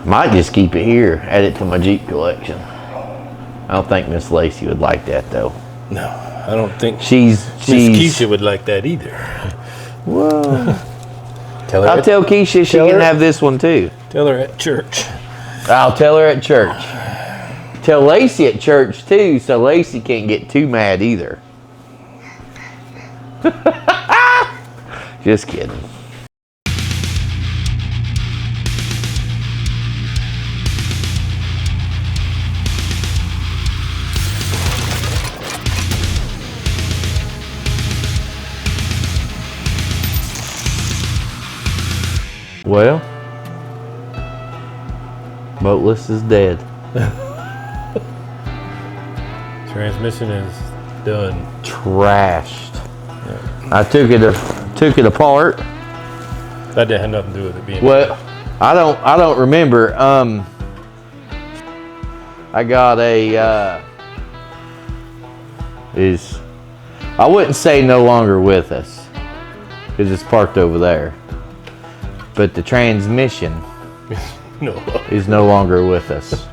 Might just keep it here, add it to my Jeep collection. I don't think Miss Lacy would like that though. No, I don't think Miss Keisha would like that either. Whoa. I'll tell Keisha she can have this one too. Tell her at church. I'll tell her at church. Tell Lacy at church too, so Lacy can't get too mad either. Just kidding. Well, Boatless is dead. Transmission is done. Trashed. Yeah. I took it apart. That didn't have nothing to do with it being. Well, I don't remember. I got a I wouldn't say no longer with us because it's parked over there. But the transmission is no longer with us.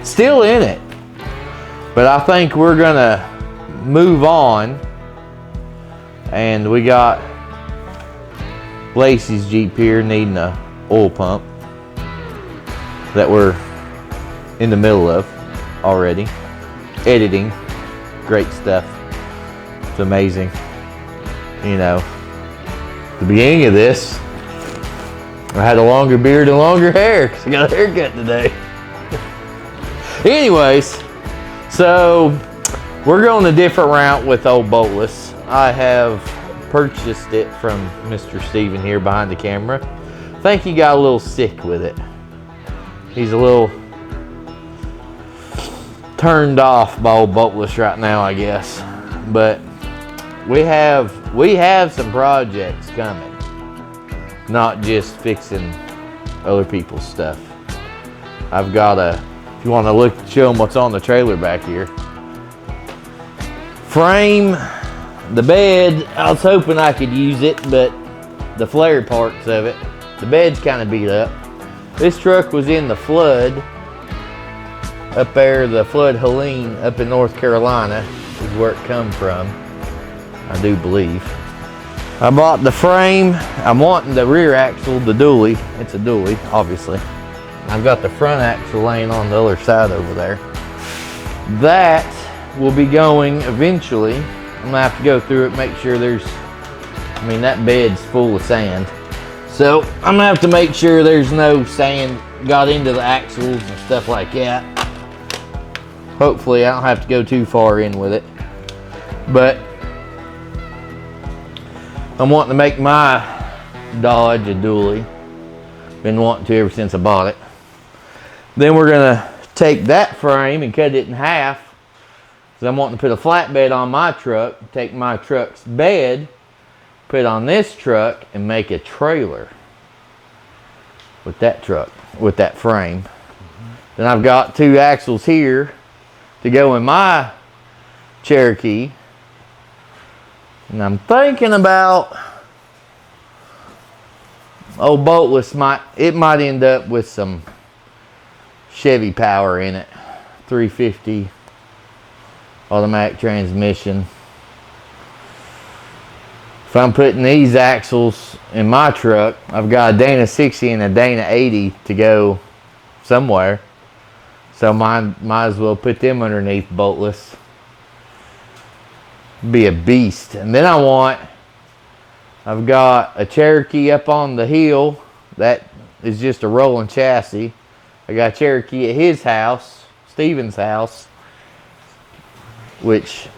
Still in it. But I think we're gonna move on. And we got Lacy's Jeep here needing a oil pump that we're in the middle of already. Editing. Great stuff. It's amazing. You know, the beginning of this, I had a longer beard and longer hair because I got a haircut today. Anyways, so we're going a different route with old Boatless. I have purchased it from Mr. Steven here behind the camera. I think he got a little sick with it. He's a little turned off by old Boatless right now, I guess. But we have some projects coming. Not just fixing other people's stuff. I've got if you want to look, show them what's on the trailer back here. Frame, the bed, I was hoping I could use it, but the flare parts of it, the bed's kind of beat up. This truck was in the flood, up there, the flood Helene up in North Carolina is where it come from, I do believe. I bought the frame. I'm wanting the rear axle, the dually. It's a dually, obviously. I've got the front axle laying on the other side over there. That will be going eventually. I'm gonna have to go through it, make sure that bed's full of sand. So I'm gonna have to make sure there's no sand got into the axles and stuff like that. Hopefully I don't have to go too far in with it. But I'm wanting to make my Dodge a dually. Been wanting to ever since I bought it. Then we're gonna take that frame and cut it in half. So I'm wanting to put a flatbed on my truck, take my truck's bed, put it on this truck, and make a trailer with that truck, with that frame. Then I've got 2 axles here to go in my Cherokee. And I'm thinking about old Boatless might end up with some Chevy power in it. 350 automatic transmission. If I'm putting these axles in my truck, I've got a Dana 60 and a Dana 80 to go somewhere. So might as well put them underneath Boatless. Be a beast. And then I've got a Cherokee up on the hill that is just a rolling chassis. I got a Cherokee at his house, Steven's house, which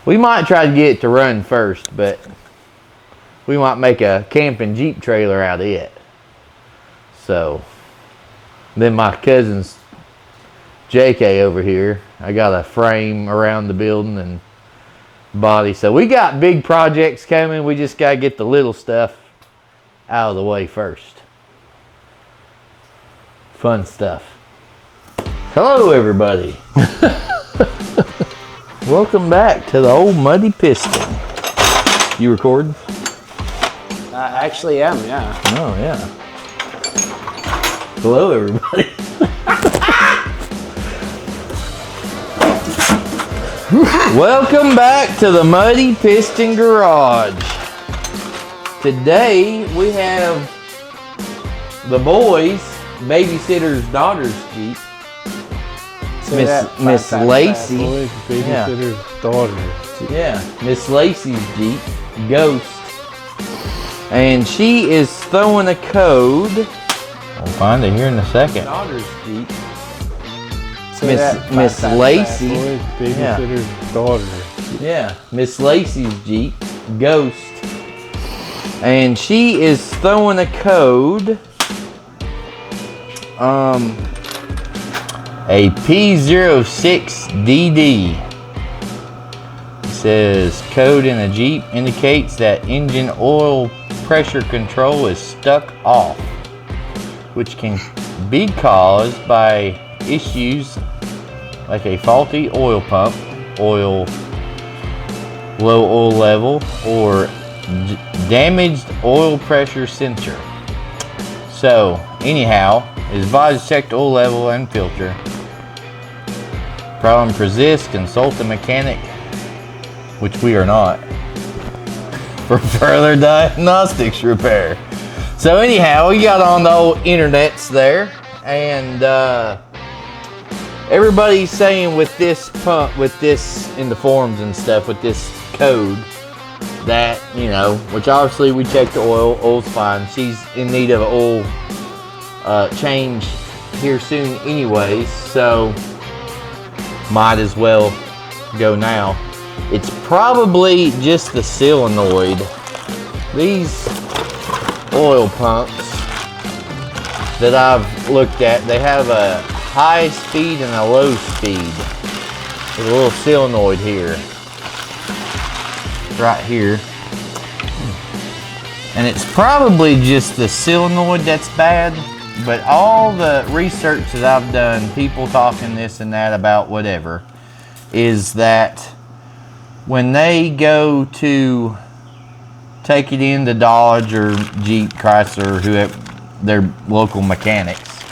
we might try to get it to run first, but we might make a camping Jeep trailer out of it. So then my cousin's JK over here, I got a frame around the building and body. So we got big projects coming. We just got to get the little stuff out of the way first. Fun stuff. Hello everybody. Welcome back to the old Muddy Piston. You recording? I actually am, yeah. Oh yeah. Hello, everybody. Welcome back to the Muddy Piston Garage. Today we have the boys' babysitter's daughter's Jeep. Miss Lacy. Boys, babysitter's daughter. Yeah, Miss Lacy's Jeep, Ghost. And she is throwing a code. We'll find it here in a second. Daughter's Jeep. Miss Lacy. Boys, babysitter's daughter. Yeah, Miss Lacy's Jeep, Ghost. And she is throwing a code. A P06DD. It says code in a Jeep indicates that engine oil pressure control is stuck off, which can be caused by issues like a faulty oil pump, low oil level, or damaged oil pressure sensor. So anyhow, it is advised to check the oil level and filter. Problem persists, consult a mechanic, which we are not, for further diagnostics repair. So anyhow, we got on the old internets there, and everybody's saying with this pump, with this in the forums and stuff, with this code, that, you know, which obviously we checked the oil, oil's fine. She's in need of an oil change here soon anyways, so might as well go now. It's probably just the solenoid. These oil pumps that I've looked at, they have a high speed and a low speed. There's a little solenoid here, right here. And it's probably just the solenoid that's bad, but all the research that I've done, people talking this and that about whatever, is that when they go to take it into Dodge or Jeep, Chrysler, whoever, their local mechanics,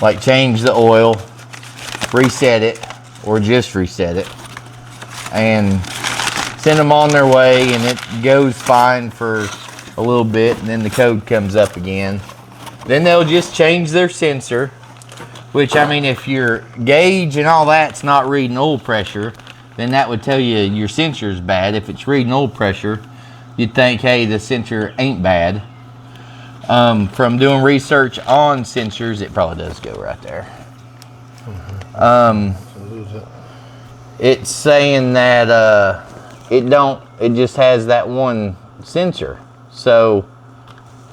like change the oil, reset it, or just reset it, and send them on their way, and it goes fine for a little bit, and then the code comes up again. Then they'll just change their sensor, which, I mean, if your gauge and all that's not reading oil pressure, then that would tell you your sensor is bad. If it's reading oil pressure, you'd think, hey, the sensor ain't bad. From doing research on sensors, it probably does go right there. It's saying that it just has that one sensor. So,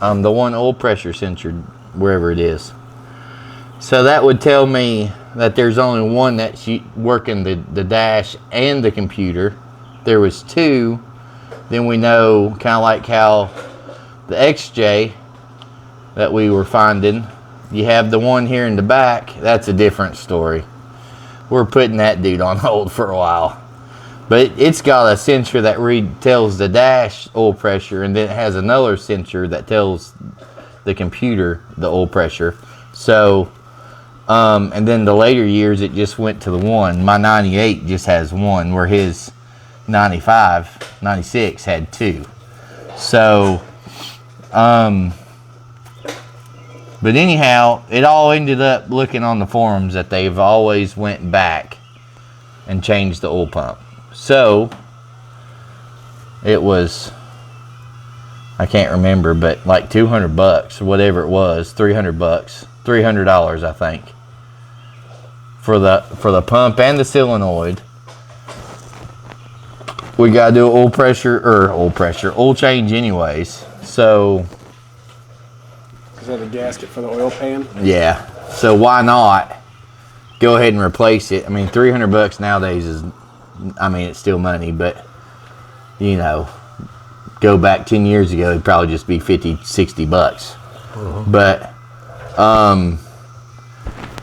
the one oil pressure sensor, wherever it is. So that would tell me that there's only one that's working the dash and the computer. There was two, then we know, kind of like how the XJ that we were finding, you have the one here in the back, that's a different story. We're putting that dude on hold for a while. But it's got a sensor that tells the dash oil pressure, and then it has another sensor that tells the computer the oil pressure. So, and then the later years, it just went to the one. My 98 just has one, where his 95, 96 had two. So, but anyhow, it all ended up looking on the forums that they've always went back and changed the oil pump. So, it was, I can't remember, but like $200 or whatever it was, $300, $300 I think, for the pump and the solenoid. We gotta do oil change anyways. So, is that a gasket for the oil pan? Yeah. So why not go ahead and replace it? I mean, $300 nowadays is, I mean, it's still money, but you know, go back 10 years ago, it'd probably just be $50, $60. But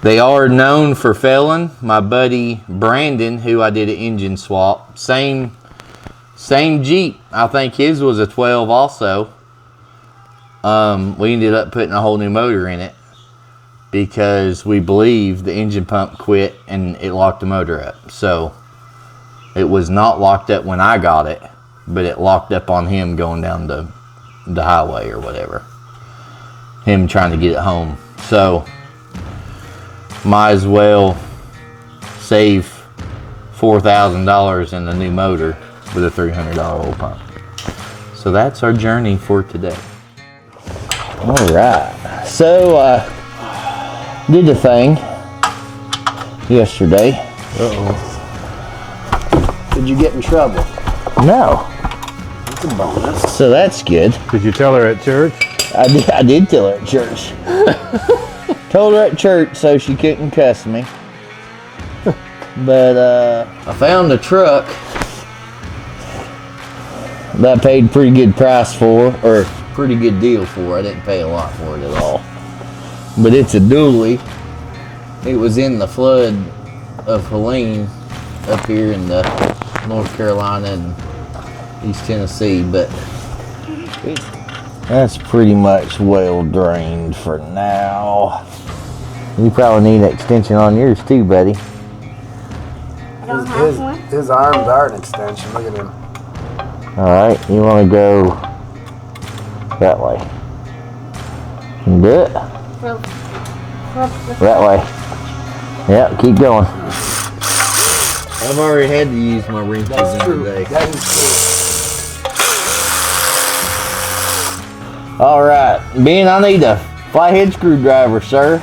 they are known for failing. My buddy Brandon, who I did an engine swap, same Jeep. I think his was a 12 also. We ended up putting a whole new motor in it. because we believe the engine pump quit and it locked the motor up. So it was not locked up when I got it, but it locked up on him going down the highway or whatever. Him trying to get it home. So might as well save $4,000 in the new motor with a $300 oil pump. So that's our journey for today. All right. So did the thing yesterday. Did you get in trouble? No. That's a bonus. So that's good. Did you tell her at church? I did tell her at church. Told her at church so she couldn't cuss me. But I found a truck that I paid pretty good price for, or pretty good deal for. I didn't pay a lot for it at all. But it's a dually. It was in the flood of Helene up here in the North Carolina and East Tennessee, but that's pretty much well drained for now. You probably need an extension on yours too, buddy. I don't have one. His arms are an extension. Look at him. Alright, you want to go that way. You do it? That way. Yeah, keep going. I've already had to use my wrenches in today. That is true. Alright, Ben, I need a flathead screwdriver, sir.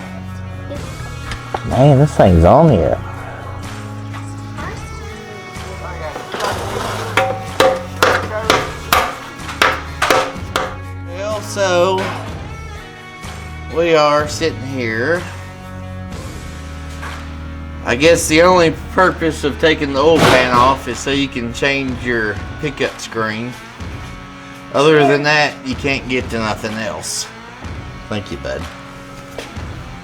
Man, this thing's on here. Well, so we are sitting here. I guess the only purpose of taking the oil pan off is so you can change your pickup screen. Other than that, you can't get to nothing else. Thank you, bud.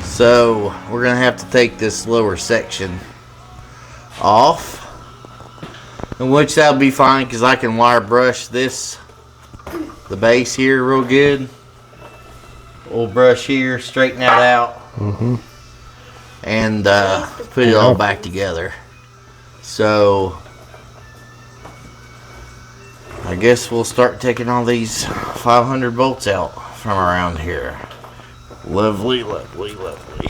So we're gonna have to take this lower section off, in which that'll be fine because I can wire brush the base here real good. We'll brush here, straighten that out, and put it all back together. So I guess we'll start taking all these 500 volts out from around here. Lovely, lovely, lovely.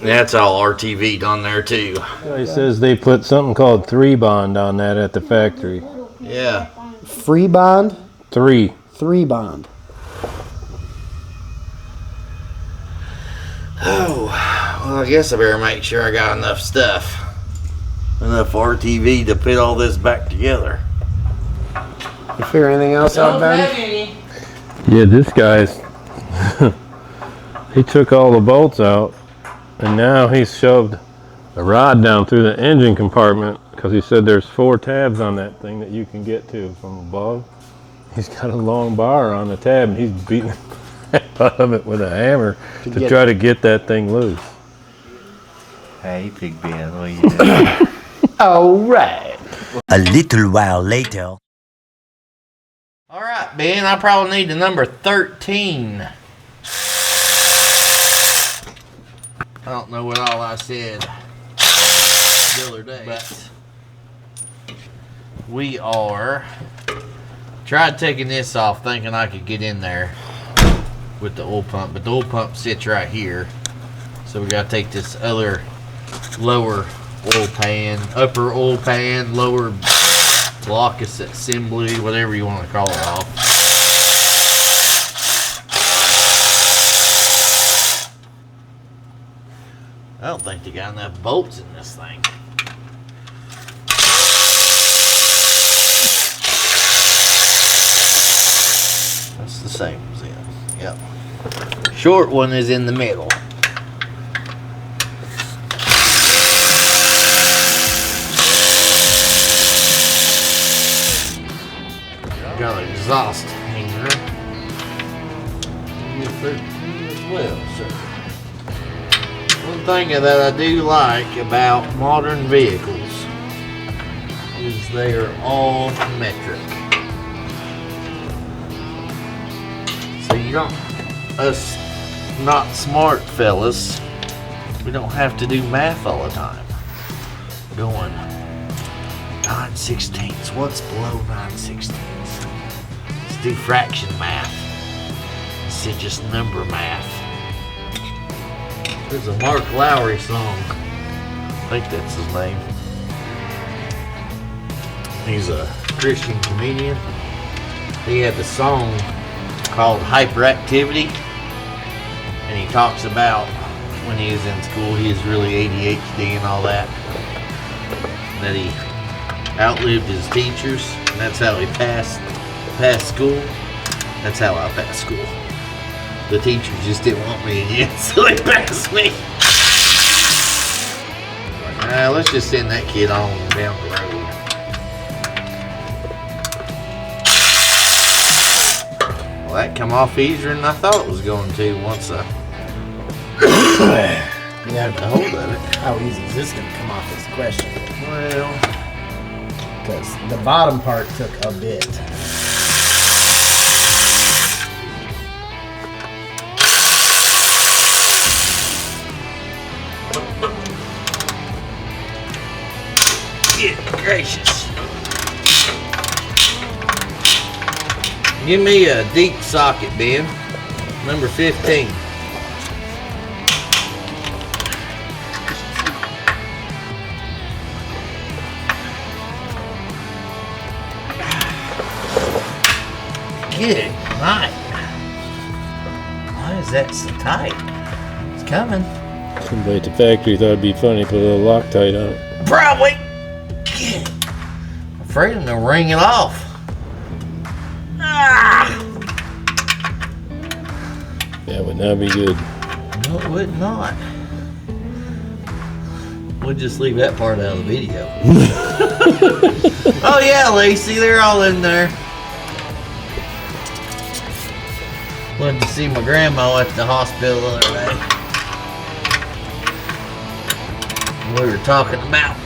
That's all RTV'd on there too. He says they put something called 3 bond on that at the factory. Yeah. Free bond? 3. 3 bond. Oh, well, I guess I better make sure I got enough stuff. Enough RTV to put all this back together. You figure anything else out, Ben? Yeah, this guy's he took all the bolts out and now he's shoved a rod down through the engine compartment because he said there's 4 tabs on that thing that you can get to from above. He's got a long bar on the tab and he's beating the heck out of it with a hammer to try to get that thing loose. Hey, Big Ben, what are you doing? All right. A little while later. All right, Ben, I probably need the number 13. I don't know what all I said the other day, but we are tried taking this off thinking I could get in there with the oil pump, but the oil pump sits right here. So we gotta take this other lower oil pan, upper oil pan, lower block assembly, whatever you want to call it off. I don't think they got enough bolts in this thing. That's the same as it. Yep. Short one is in the middle. Got an exhaust hanger. Maybe 13 as well, sir. One thing that I do like about modern vehicles is they are all metric. So you don't, us not smart, fellas. We don't have to do math all the time. We're going 9/16. What's below 9/16? Let's do fraction math. Instead of just number math. There's a Mark Lowry song. I think that's his name. He's a Christian comedian. He had the song called Hyperactivity. And he talks about when he was in school, he was really ADHD and all that. That he outlived his teachers, and that's how he passed school. That's how I passed school. The teachers just didn't want me again, so they passed me. Like, let's just send that kid on down the road. Well, that come off easier than I thought it was going to once I got the hold of it. How easy is this going to come off this question? Well, Because the bottom part took a bit. good gracious. Give me a deep socket, Ben. Number 15. Good night. Why is that so tight? It's coming. Somebody at the factory thought it'd be funny to put a little Loctite on it. Probably. I'm afraid I'm gonna wring it off. Ah! That would not be good. No, it would not. We'll just leave that part out of the video. Oh yeah, Lacy, they're all in there. Went to see my grandma at the hospital the other day. We were talking about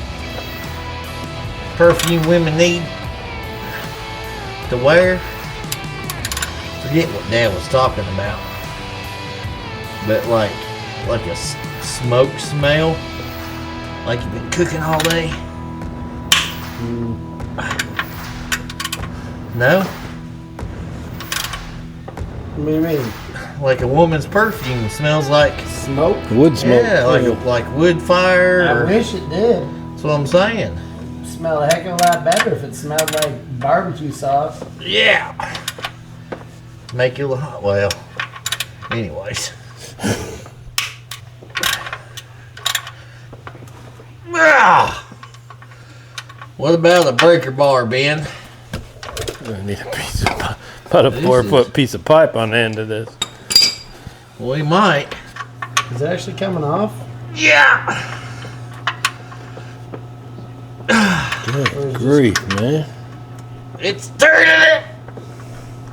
perfume women need to wear. Forget what Dad was talking about, but like a smoke smell, like you've been cooking all day. No? What do you mean? Like a woman's perfume smells like Smoke? Wood smoke. yeah, like wood fire. I Or, wish it did. that's what I'm saying. Smell a heck of a lot better if it smelled like barbecue sauce. Yeah. Make you look hot. Well, anyways. Ah. What about a breaker bar, Ben? I need a piece of about a This 4-foot piece of pipe on the end of this. We might. Is it actually coming off? Yeah. Good grief, man. It's turning it.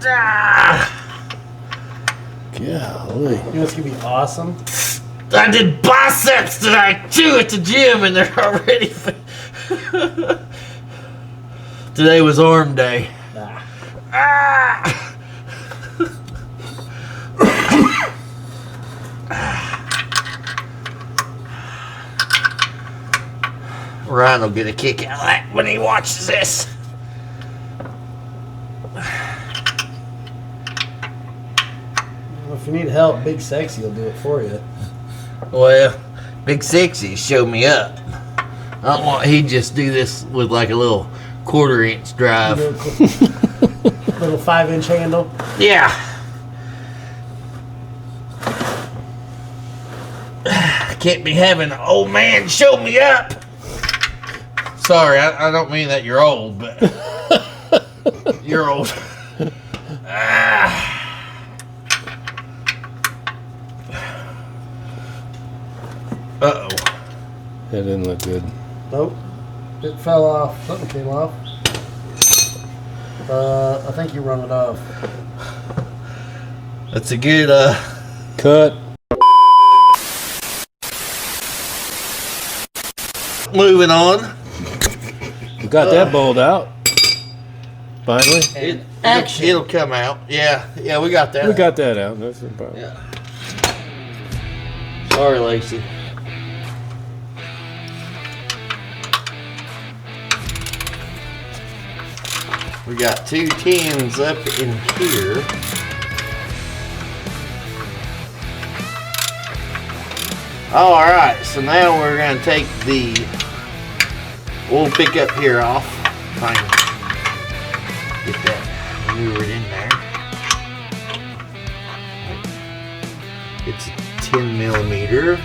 Ah. Golly. You know what's gonna be awesome? I did biceps tonight too at the gym, and they're already. Today was arm day. Nah. Ah. Ryan will get a kick out of that when he watches this. Well, if you need help, Big Sexy will do it for you. Well, Big Sexy showed me up. I don't want he just do this with like a little 1/4-inch drive. Little 5-inch handle. Yeah. Can't be having an old man show me up. Sorry, I don't mean that you're old, but you're old. Uh-oh. That didn't look good. Nope. It fell off. Something came off. I think you run it off. That's a good, Cut. moving on. We got that bowled out. Finally. It'll come out. Yeah, we got that. We got that out. That's no problem. Yeah. Sorry, Lacy. We got 2 tins up in here. Alright, so now we're going to take the oil pickup here off. If I can get that maneuvered in there. It's a 10 millimeter,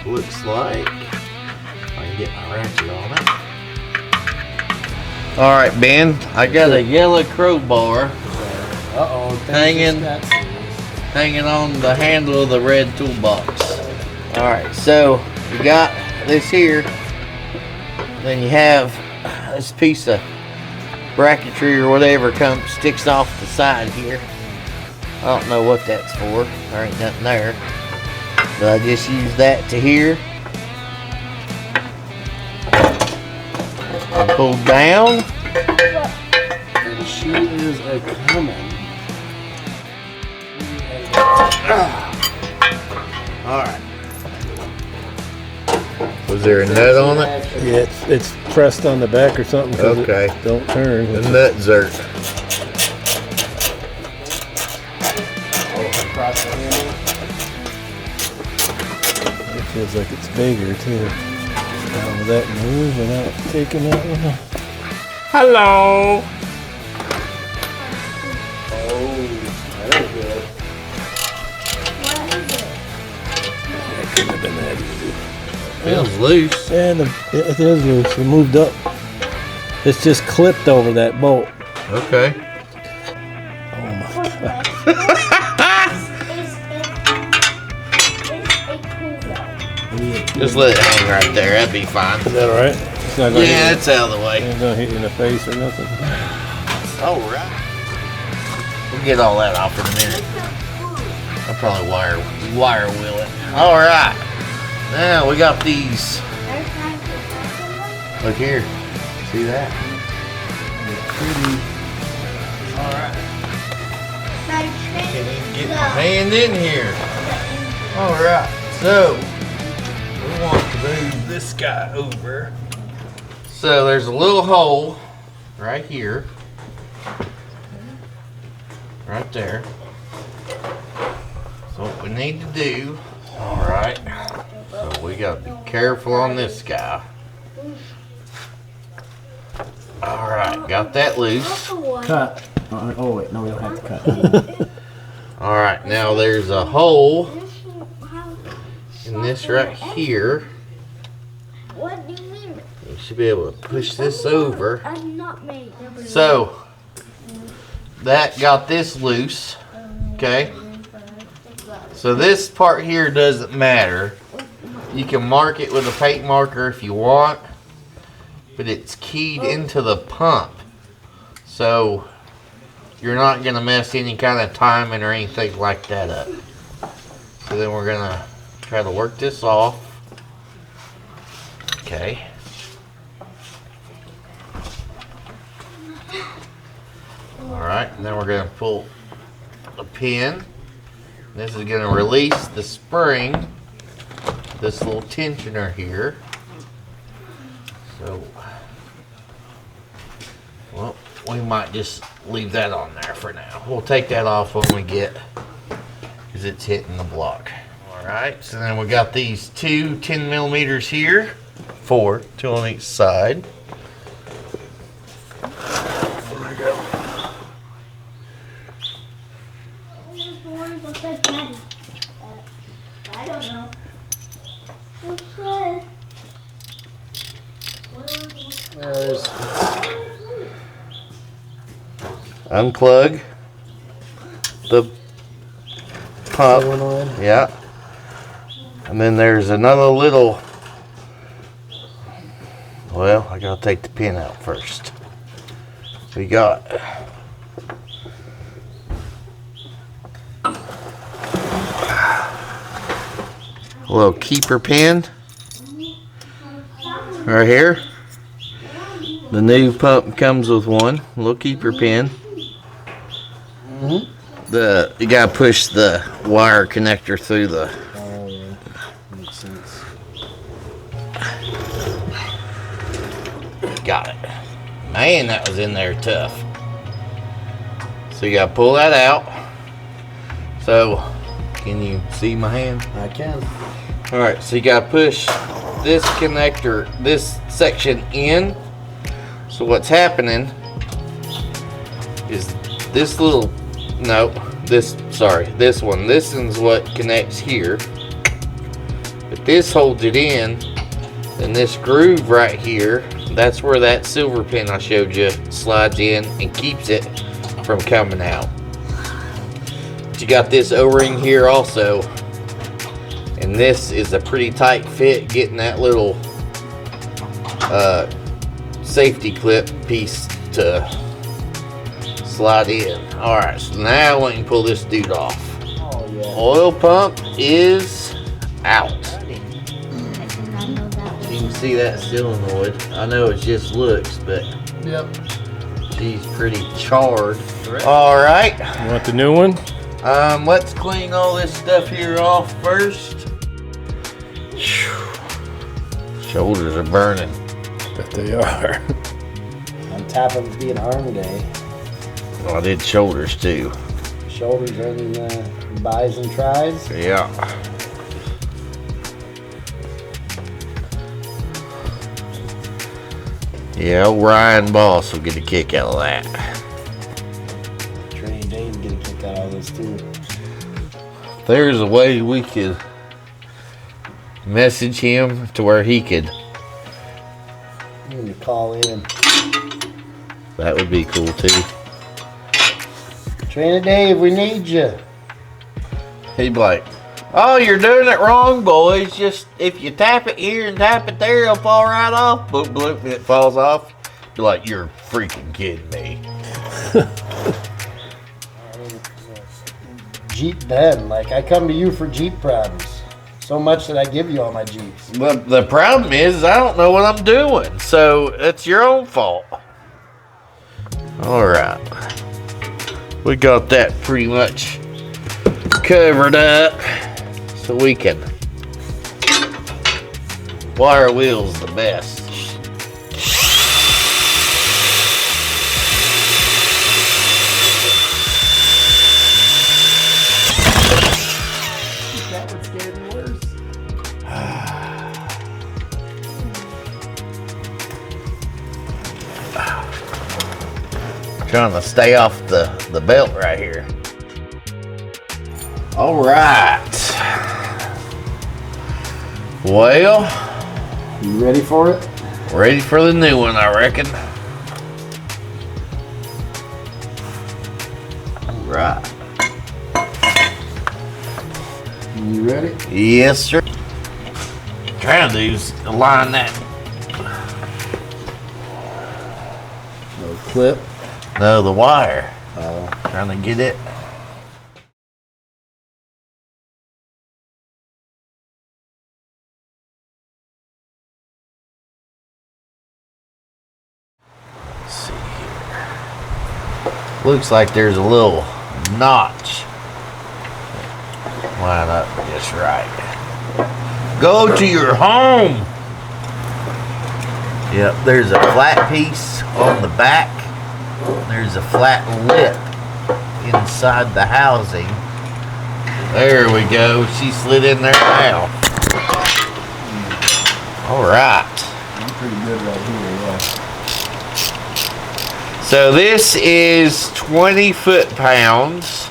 looks like. I can get my ratchet on it. Alright, Ben, I got a yellow crowbar hanging on the handle of the red toolbox. Alright, so you got this here, then you have this piece of bracketry or whatever sticks off the side here. I don't know what that's for, there ain't nothing there, but I just use that to here. Pull down. And she is a coming. Alright. Was there a nut on it? Yeah, it's pressed on the back or something. Okay. Don't turn. The nut zert. It feels like it's bigger too. Now with that move without taking that one. Hello. That couldn't have been that easy. Feels loose. And it is loose. It moved up. It's just clipped over that bolt. Okay. Oh my god. Just let it hang right there. That'd be fine. Is that alright? It's not gonna Yeah, hit it's out of the way. you. It's not gonna hit you in the face or nothing. Alright. We'll get all that off in a minute. I'll probably wire wheel it. Alright. Now we got these. Look here. See that? Alright. Can't even get my hand in here. Alright. So we want to move this guy over. So there's a little hole right here. Right there. So what we need to do, alright, so we gotta be careful on this guy. Alright, got that loose. Cut. Oh wait, no, we don't have to cut. Alright, now there's a hole in this right here. What do you mean? You should be able to push this over. I'm not made. So, that got this loose, okay? So this part here doesn't matter. You can mark it with a paint marker if you want, but it's keyed into the pump. So, you're not gonna mess any kind of timing or anything like that up. So then we're gonna try to work this off. Okay. Alright, and then we're going to pull the pin. This is going to release the spring, this little tensioner here. So, well, we might just leave that on there for now. We'll take that off when we get, because it's hitting the block. Alright, so then we got these 2 10 millimeters here. 4, 2 on each side. There we go. I don't know. Unplug the pump. Yeah. And then there's another little, well, I gotta take the pin out first. We got a little keeper pin right here. The new pump comes with one little keeper pin. You gotta push the wire connector through the Since Got it. Man, that was in there tough. So you gotta pull that out. So, can you see my hand? I can. All right, so you gotta push this connector, this section in. So what's happening is this little, this one. This is what connects here. But this holds it in. And this groove right here, that's where that silver pin I showed you slides in and keeps it from coming out. But you got this O-ring here also. And this is a pretty tight fit, getting that little safety clip piece to slide in. Alright, so now we can pull this dude off. Oh yeah. Oil pump is out. I know that You can see that solenoid. I know it just looks, but Yep. she's pretty charred. Alright, You want the new one? let's clean all this stuff here off first. Shoulders are burning. Bet they are. On top of it being arm day, Oh, I did shoulders too. shoulders running buys and tries. Yeah. Yeah, old Ryan Boss will get a kick out of that. Trey and Dave get a kick out of this too. There's a way we could message him to where he could. You need to call in. That would be cool too. Trey and Dave, we need you. He'd be like, "Oh, you're doing it wrong, boys. Just if you tap it here and tap it there, it'll fall right off." Boop, bloop, it falls off. Be like, "You're freaking kidding me." Jeep Ben, like I come to you for Jeep problems. So much that I give you all my Jeeps. But the problem is, I don't know what I'm doing, so it's your own fault. All right, we got that pretty much covered up, so we can wire wheels the best. That would scare me worse. Trying to stay off the belt right here. All right. Well, You ready for it? ready for the new one, I reckon. All right. You ready? Yes, sir. Trying to do is align that. No clip. No, the wire. Oh. Trying to get it. Let's see here. Looks like there's a little notch. Line up just right. Go to your home. Yep, there's a flat piece on the back. There's a flat lip inside the housing. There we go. She slid in there now. All right. I'm pretty good right here, yeah. So this is 20 foot-pounds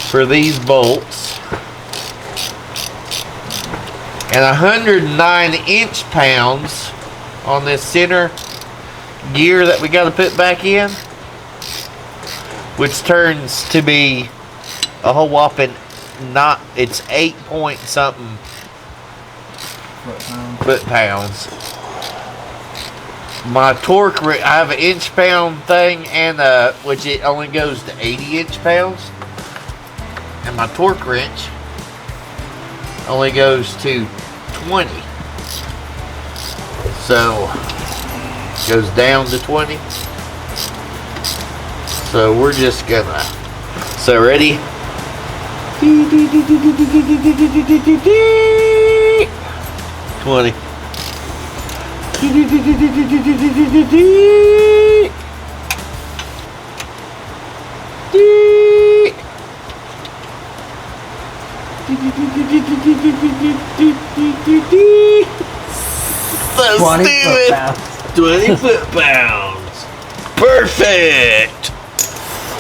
for these bolts. And 109 inch-pounds on this center gear that we got to put back in, which turns to be a whole whopping it's 8 point something foot-pounds. My torque, I have an inch-pound thing, and which it only goes to 80 inch-pounds, and my torque wrench only goes to 20. So goes down to 20. So we're just gonna, so ready? 20. So 20 stupid. foot-pounds. 20 foot-pounds. Perfect.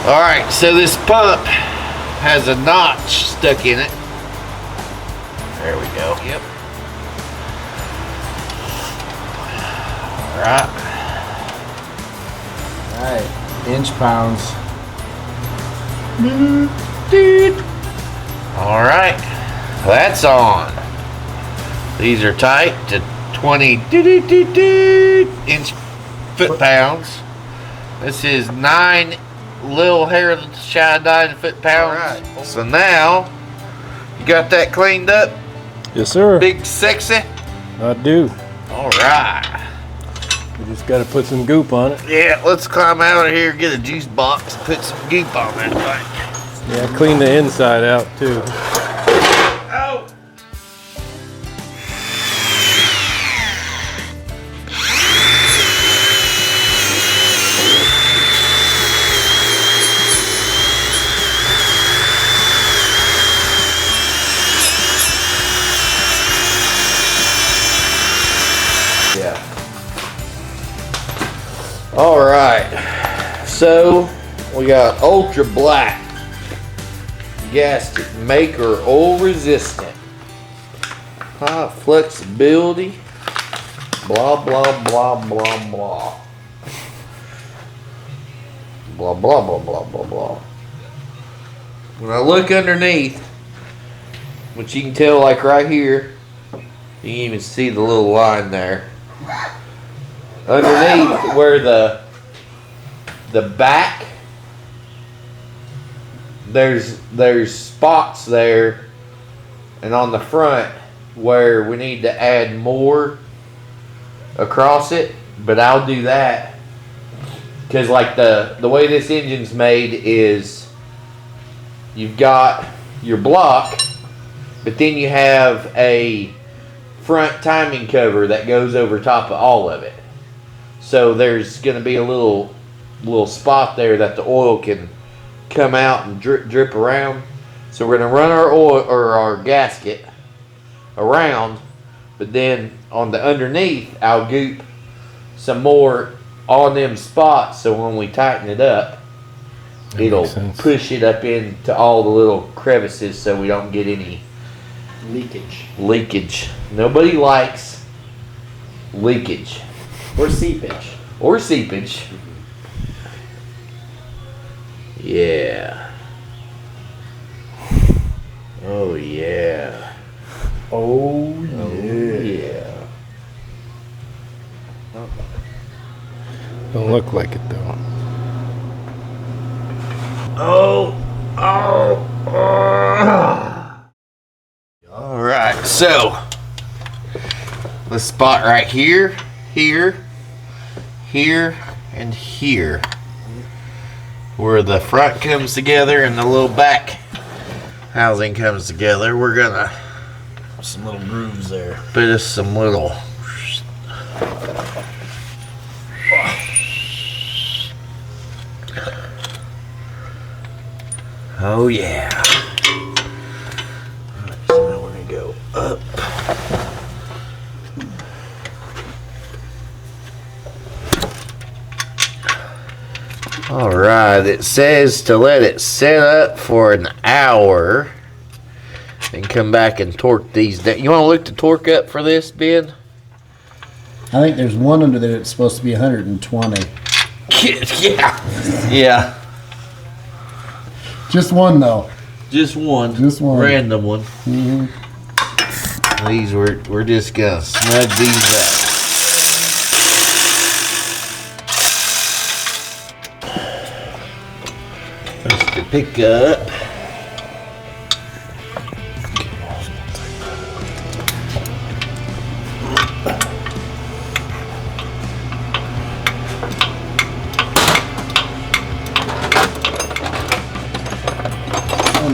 All right, so this pump has a notch stuck in it. There we go. Yep. All right. Alright, inch pounds. All right, that's on. These are tight to 20 inch foot-pounds. This is 9 little hair shy of 9 foot-pounds. All right. So now, you got that cleaned up? Yes, sir. Big sexy? I do. All right. We just got to put some goop on it. Yeah, let's climb out of here, get a juice box, put some goop on that thing. Yeah, clean the inside out too. Oh! Yeah. All right. So we got ultra black gasket, maker oil resistant, high flexibility, blah blah blah blah blah. Blah blah blah blah blah blah. When I look underneath, which you can tell like right here, you can even see the little line there. Underneath where the back, there's spots there, and on the front where we need to add more across it, but I'll do that because like the way this engine's made is you've got your block, but then you have a front timing cover that goes over top of all of it. So there's going to be a little spot there that the oil can come out and drip around. So we're going to run our oil or our gasket around, but then on the underneath I'll goop some more on them spots, so when we tighten it up, it'll push it up into all the little crevices so we don't get any leakage. Nobody likes leakage. Or seepage. Yeah. Oh yeah. Oh Yeah. Don't look like it though. Oh. All right. So the spot right here, here, and here, where the front comes together and the little back housing comes together, we're gonna some little grooves there. put us some little oh yeah. Alright, so now we're gonna go up. Alright, it says to let it set up for an hour and come back and torque these down. You want to look the torque up for this, Ben? I think there's one under there that's supposed to be 120. Yeah. Just one though. Just one. Random one. These we're just gonna snug these up. Just to pick up.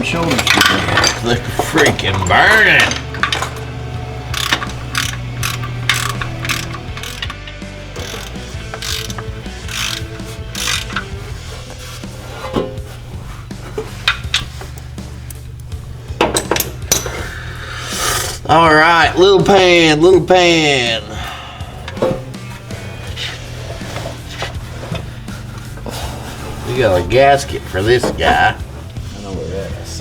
Shoulders. Burning. All right, little pan, little pan. We got a gasket for this guy. I know where that is.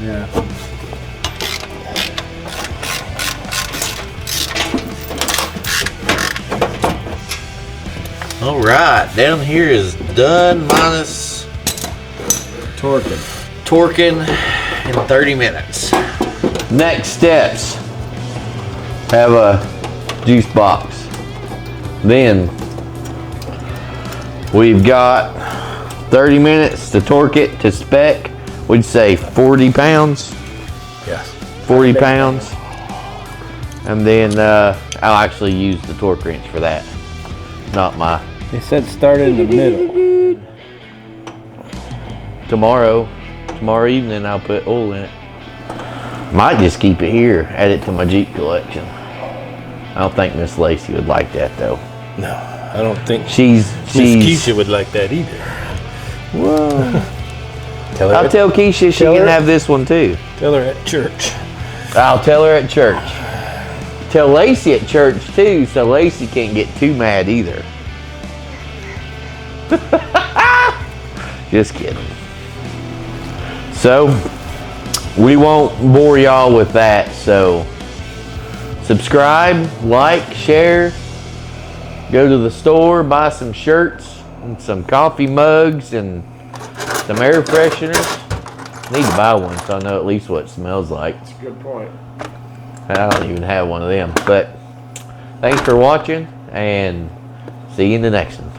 Yeah. All right, down here is done minus torquing in 30 minutes. Next steps, have a juice box. Then we've got 30 minutes to torque it to spec. We'd say 40 pounds. Yes. 40 pounds. And then I'll actually use the torque wrench for that. Not my. They said start in the middle. Tomorrow evening I'll put oil in it. Might just keep it here, add it to my Jeep collection. I don't think Miss Lacy would like that though. No, I don't think She's Miss Keisha would like that either. Whoa. Tell her I'll tell Keisha she can have this one too. Tell her at church. I'll tell her at church. Tell Lacy at church too, so Lacy can't get too mad either. Just kidding. So, we won't bore y'all with that, so subscribe, like, share, go to the store, buy some shirts and some coffee mugs and some air fresheners. Need to buy one so I know at least what it smells like. That's a good point. I don't even have one of them, but thanks for watching and see you in the next one.